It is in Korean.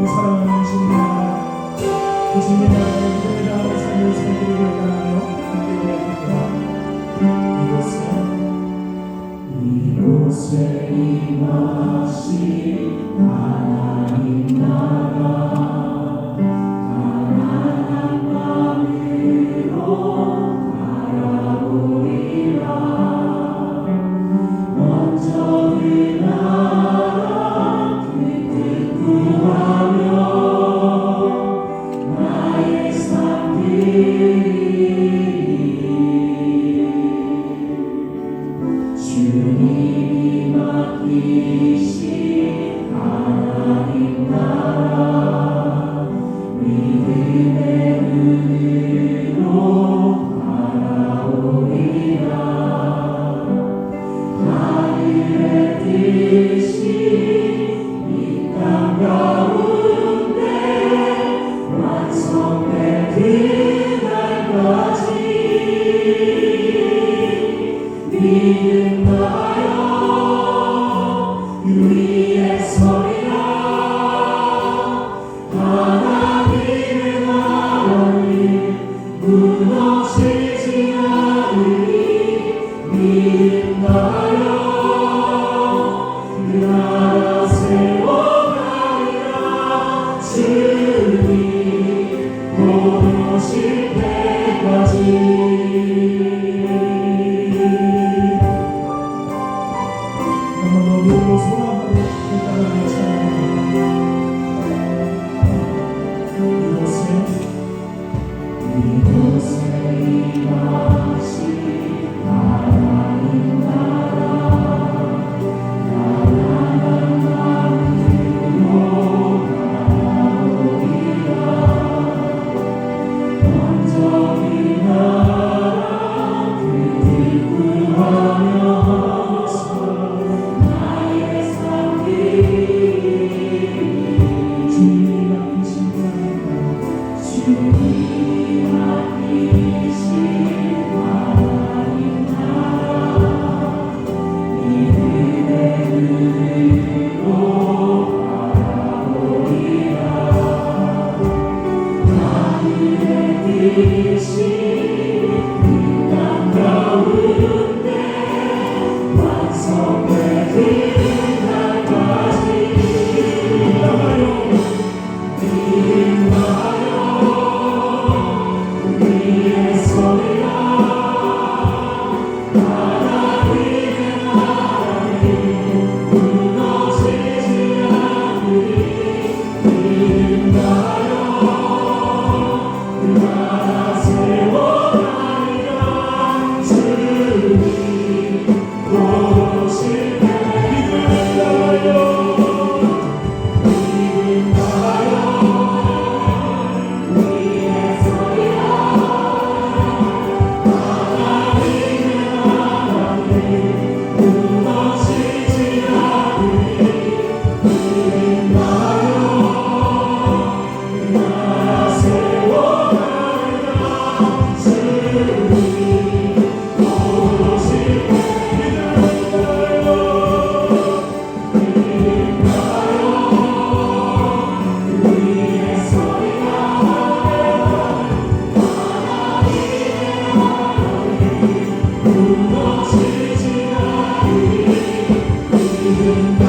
사랑하는 주님의 나라, 그 주님의 나라의 믿음의 나라의 삶을 살기를 결단하며 함께 이곳에 임하신 하나님 나라, 가난한 마음으로 바라보리라. 먼저 그 나라 그 뜻 구하며 나의 삶 주님이 맡기신 하나님 나라, 믿음의 눈으로 바라보리라. 하늘의 뜻이 이 땅 가운데 완성될 그날까지 믿음하여 위에 서리라. 하나님의 나라는 무너지지 않으리. 믿음하여 그 나라 세워가리라. 주님 오실 때까지. 너무 소망하고 결단하며 찬양합니다. 이곳에 임하신 하나님 나라, 가난한 마음으로 바라보리라. 먼저 그 나라 그 뜻 구하며 무너지지 않으리. 믿음과